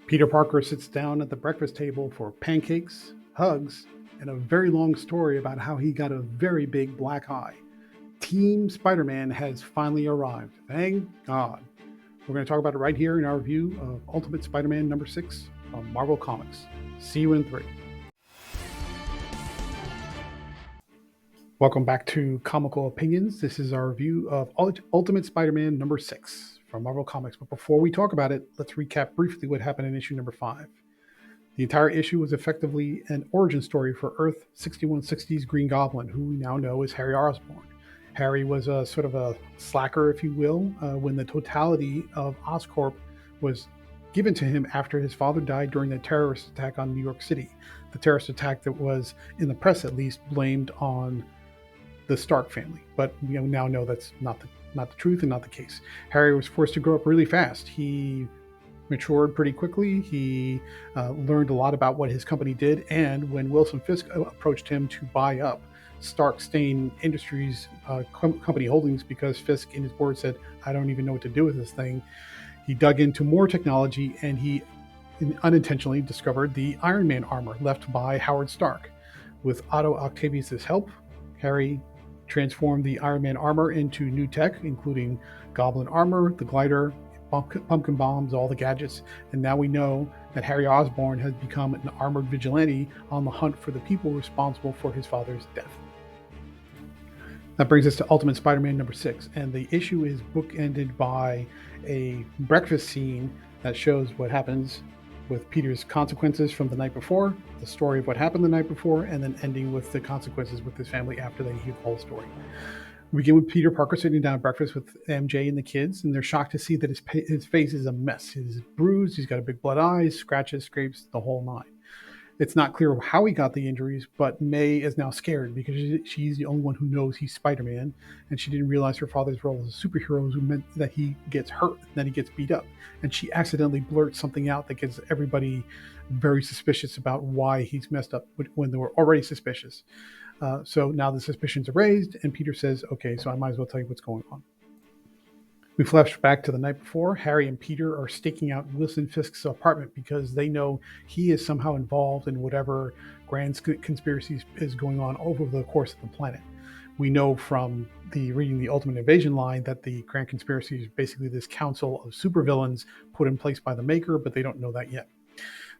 Peter Parker sits down at the breakfast table for pancakes, hugs, and a very long story about how he got a very big black eye. Team Spider Man has finally arrived. Thank God. We're going to talk about it right here in our review of Ultimate Spider Man number 6 from Marvel Comics. See you in 3. Welcome back to Comical Opinions. This is our review of Ultimate Spider Man number 6 from Marvel Comics. But before we talk about it, let's recap briefly what happened in issue number 5. The entire issue was effectively an origin story for Earth 6160's Green Goblin, who we now know is Harry Osborn. Harry was a sort of a slacker, if you will, when the totality of Oscorp was given to him after his father died during the terrorist attack on New York City. The terrorist attack that was, in the press at least, blamed on the Stark family. But we now know that's not the truth and not the case. Harry was forced to grow up really fast. He matured pretty quickly. He learned a lot about what his company did, and when Wilson Fisk approached him to buy up Stark Stain Industries company holdings, because Fisk in his board said, I don't even know what to do with this thing, he dug into more technology, and he unintentionally discovered the Iron Man armor left by Howard Stark. With Otto Octavius' help, Harry transformed the Iron Man armor into new tech, including Goblin armor, the glider, pumpkin bombs, all the gadgets, and now we know that Harry Osborn has become an armored vigilante on the hunt for the people responsible for his father's death. That brings us to Ultimate Spider-Man number 6, and the issue is bookended by a breakfast scene that shows what happens with Peter's consequences from the night before, the story of what happened the night before, and then ending with the consequences with his family after they hear the whole story. We begin with Peter Parker sitting down at breakfast with MJ and the kids, and they're shocked to see that his face is a mess. He's bruised, he's got a big blood eye, scratches, scrapes, the whole nine. It's not clear how he got the injuries, but May is now scared because she's the only one who knows he's Spider-Man, and she didn't realize her father's role as a superhero meant that he gets hurt, that he gets beat up. And she accidentally blurts something out that gets everybody very suspicious about why he's messed up when they were already suspicious. So now the suspicions are raised, and Peter says, okay, so I might as well tell you what's going on. We flash back to the night before. Harry and Peter are staking out Wilson Fisk's apartment because they know he is somehow involved in whatever grand conspiracy is going on over the course of the planet. We know from reading the Ultimate Invasion line that the grand conspiracy is basically this council of supervillains put in place by the Maker, but they don't know that yet.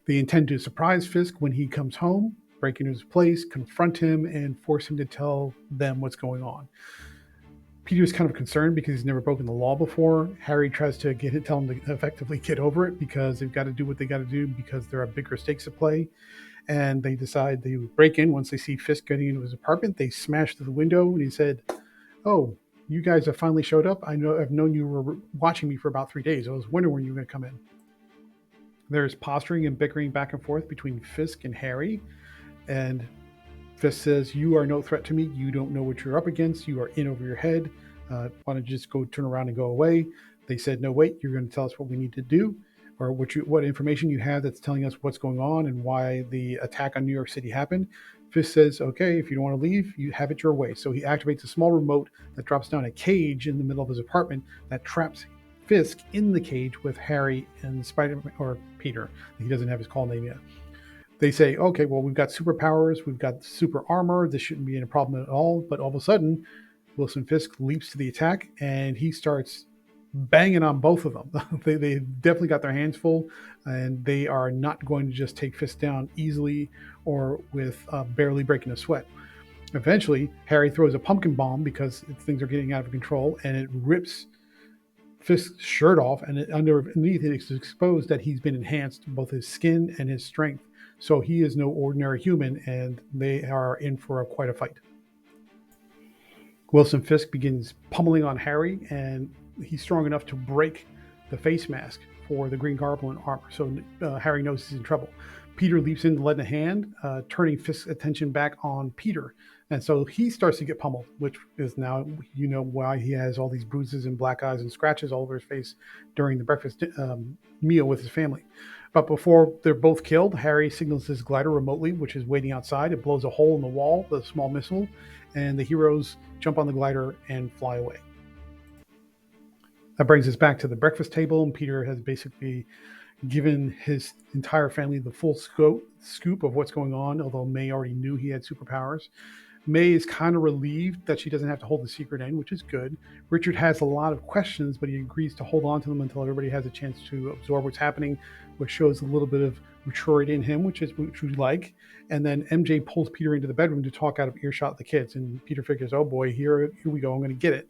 They intend to surprise Fisk when he comes home, break into his place, confront him, and force him to tell them what's going on. Peter's kind of concerned because he's never broken the law before. Harry tries to tell him to effectively get over it because they've got to do what they got to do because there are bigger stakes at play. And they decide to break in. Once they see Fisk getting into his apartment, they smash through the window, and he said, oh, you guys have finally showed up. I've known you were watching me for about 3 days. I was wondering when you were going to come in. There's posturing and bickering back and forth between Fisk and Harry. And Fisk says, you are no threat to me. You don't know what you're up against. You are in over your head. Why don't you just go turn around and go away? They said, no, wait, you're going to tell us what we need to do, or what information you have that's telling us what's going on and why the attack on New York City happened. Fisk says, okay, if you don't want to leave, you have it your way. So he activates a small remote that drops down a cage in the middle of his apartment that traps Fisk in the cage with Harry and Spider-Man, or Peter. He doesn't have his call name yet. They say, okay, well, we've got superpowers, we've got super armor, this shouldn't be a problem at all. But all of a sudden, Wilson Fisk leaps to the attack, and he starts banging on both of them. They definitely got their hands full, and they are not going to just take Fisk down easily or with barely breaking a sweat. Eventually, Harry throws a pumpkin bomb because things are getting out of control, and it rips Fisk's shirt off, and underneath it is exposed that he's been enhanced, both his skin and his strength. So he is no ordinary human, and they are in for quite a fight. Wilson Fisk begins pummeling on Harry, and he's strong enough to break the face mask for the Green Goblin armor. So Harry knows he's in trouble. Peter leaps in to lend a hand, turning Fisk's attention back on Peter. And so he starts to get pummeled, which is now, you know, why he has all these bruises and black eyes and scratches all over his face during the breakfast meal with his family. But before they're both killed, Harry signals his glider remotely, which is waiting outside. It blows a hole in the wall with a small missile, and the heroes jump on the glider and fly away. That brings us back to the breakfast table, and Peter has basically given his entire family the full scoop of what's going on, although May already knew he had superpowers. May is kind of relieved that she doesn't have to hold the secret in, which is good. Richard has a lot of questions, but he agrees to hold on to them until everybody has a chance to absorb what's happening, which shows a little bit of maturity in him, which we like. And then MJ pulls Peter into the bedroom to talk out of earshot of the kids, and Peter figures, "Oh boy, here we go. I'm going to get it."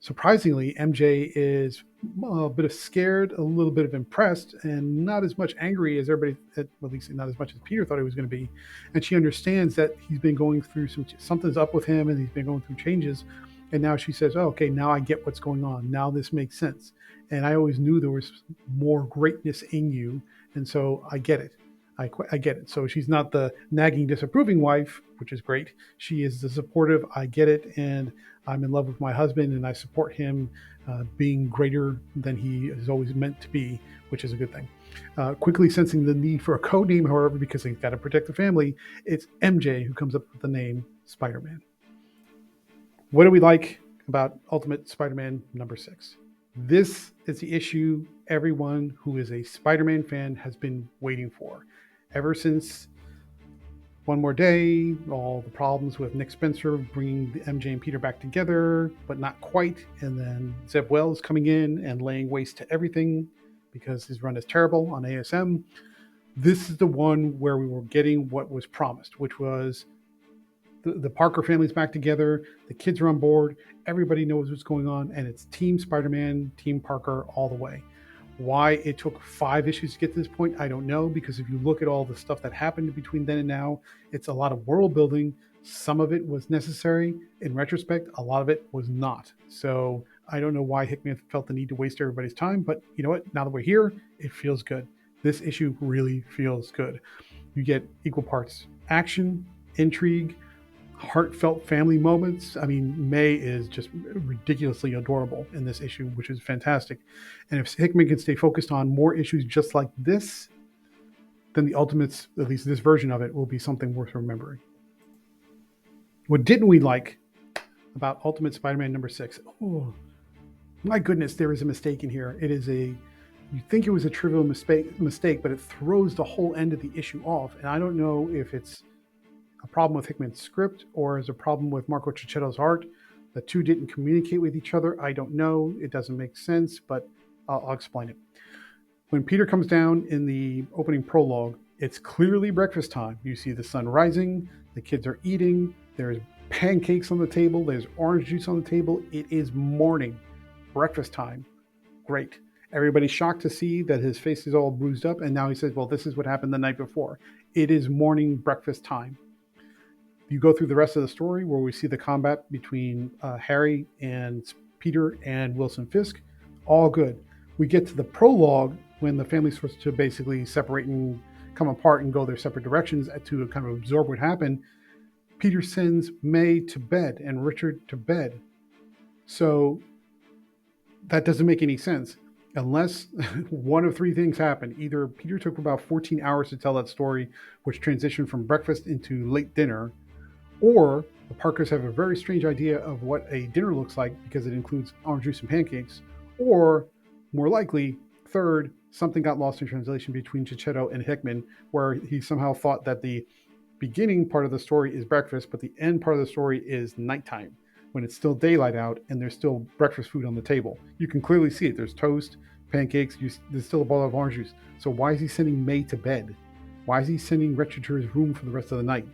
Surprisingly, MJ is a bit of scared, a little bit of impressed, and not as much angry as everybody, at least not as much as Peter thought he was going to be. And she understands that he's been going through something's up with him, and he's been going through changes. And now she says, "Oh, okay, now I get what's going on. Now this makes sense. And I always knew there was more greatness in you, and so I get it. I get it." So she's not the nagging, disapproving wife, which is great. She is the supportive, "I get it, and I'm in love with my husband, and I support him being greater than he is always meant to be," which is a good thing. Quickly sensing the need for a code name, however, because he's got to protect the family, it's MJ who comes up with the name Spider-Man. What do we like about Ultimate Spider-Man #6? This is the issue everyone who is a Spider-Man fan has been waiting for. Ever since One More Day, all the problems with Nick Spencer bringing the MJ and Peter back together, but not quite. And then Zeb Wells coming in and laying waste to everything because his run is terrible on ASM. This is the one where we were getting what was promised, which was the Parker family's back together, the kids are on board, everybody knows what's going on, and it's Team Spider-Man, Team Parker all the way. Why it took 5 issues to get to this point, I don't know, because if you look at all the stuff that happened between then and now, it's a lot of world building. Some of it was necessary. In retrospect, a lot of it was not. So I don't know why Hickman felt the need to waste everybody's time, but you know what? Now that we're here, it feels good. This issue really feels good. You get equal parts action, intrigue, heartfelt family moments. I mean, May is just ridiculously adorable in this issue, which is fantastic. And if Hickman can stay focused on more issues just like this, then the Ultimates, at least this version of it, will be something worth remembering. What didn't we like about Ultimate Spider-Man #6? Oh, my goodness, there is a mistake in here. You think it was a trivial mistake, but it throws the whole end of the issue off. And I don't know if it's a problem with Hickman's script or is a problem with Marco Cicchetto's art. The two didn't communicate with each other. I don't know. It doesn't make sense, but I'll explain it. When Peter comes down in the opening prologue, it's clearly breakfast time. You see the sun rising, the kids are eating, there's pancakes on the table, there's orange juice on the table. It is morning, breakfast time. Great. Everybody's shocked to see that his face is all bruised up, and now he says, "Well, this is what happened the night before." It is morning breakfast time. You go through the rest of the story where we see the combat between Harry and Peter and Wilson Fisk. All good. We get to the prologue when the family's supposed to basically separate and come apart and go their separate directions to kind of absorb what happened. Peter sends May to bed and Richard to bed. So that doesn't make any sense unless one of 3 things happen. Either Peter took about 14 hours to tell that story, which transitioned from breakfast into late dinner, or the Parkers have a very strange idea of what a dinner looks like because it includes orange juice and pancakes, or more likely, third, something got lost in translation between Cicchetto and Hickman, where he somehow thought that the beginning part of the story is breakfast, but the end part of the story is nighttime, when it's still daylight out and there's still breakfast food on the table. You can clearly see it. There's toast, pancakes, there's still a bottle of orange juice. So why is he sending May to bed? Why is he sending Richard to his room for the rest of the night?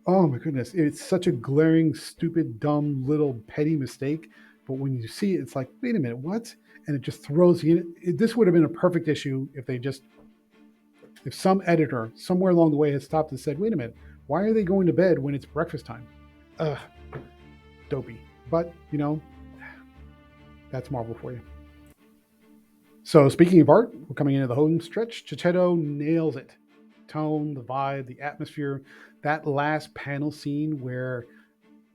Oh my goodness, it's such a glaring, stupid, dumb, little petty mistake. But when you see it, it's like, wait a minute, what? And it just throws you in. This would have been a perfect issue if some editor somewhere along the way had stopped and said, wait a minute, why are they going to bed when it's breakfast time? Ugh, dopey. But, that's Marvel for you. So speaking of art, we're coming into the home stretch. Cicchetto nails it. Tone, the vibe, the atmosphere. That last panel scene where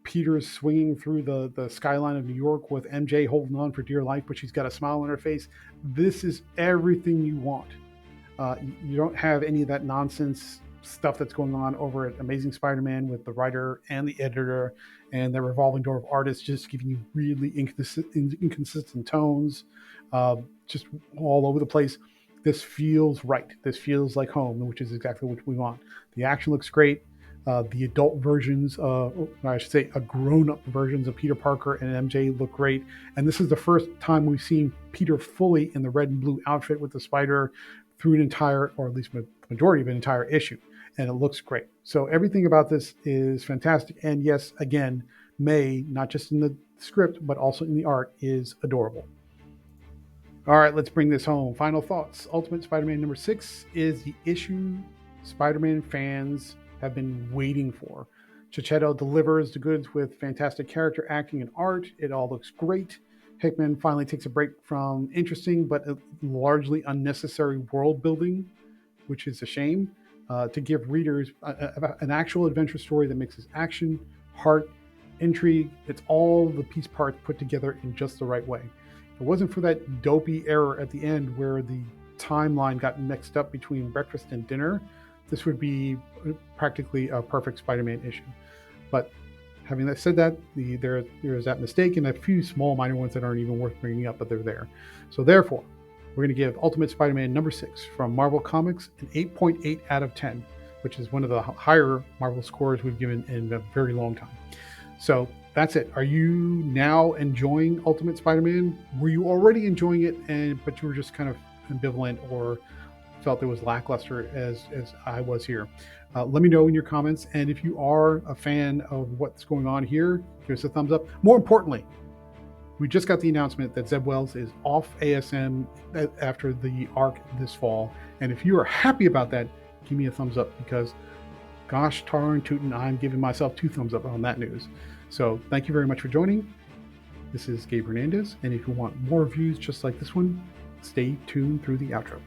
Peter is swinging through the skyline of New York with MJ holding on for dear life, but she's got a smile on her face. This is everything you want. You don't have any of that nonsense stuff that's going on over at Amazing Spider-Man with the writer and the editor and the revolving door of artists just giving you really inconsistent tones, just all over the place. this feels right. This feels like home, which is exactly what we want. The action looks great. The adult versions, I should say, grown-up versions of Peter Parker and MJ look great. And this is the first time we've seen Peter fully in the red and blue outfit with the spider through an entire, or at least majority of an entire issue. And it looks great. So everything about this is fantastic. And yes, again, May, not just in the script, but also in the art, is adorable. All right, let's bring this home. Final thoughts. Ultimate Spider-Man number 6 is the issue Spider-Man fans have been waiting for. Checchetto delivers the goods with fantastic character acting and art. It all looks great. Hickman finally takes a break from interesting but largely unnecessary world building, which is a shame, to give readers an actual adventure story that mixes action, heart, intrigue. It's all the piece parts put together in just the right way. If it wasn't for that dopey error at the end where the timeline got mixed up between breakfast and dinner, this would be practically a perfect Spider-Man issue. But having said that, there's that mistake and a few small minor ones that aren't even worth bringing up, but they're there. So therefore, we're going to give Ultimate Spider-Man number 6 from Marvel Comics an 8.8 out of 10, which is one of the higher Marvel scores we've given in a very long time. So that's it. Are you now enjoying Ultimate Spider-Man? Were you already enjoying it, but you were just kind of ambivalent or felt it was lackluster as I was here? Let me know in your comments. And if you are a fan of what's going on here, give us a thumbs up. More importantly, we just got the announcement that Zeb Wells is off ASM after the arc this fall. And if you are happy about that, give me a thumbs up, because gosh darn tootin', I'm giving myself 2 thumbs up on that news. So thank you very much for joining. This is Gabe Hernandez. And if you want more reviews just like this one, stay tuned through the outro.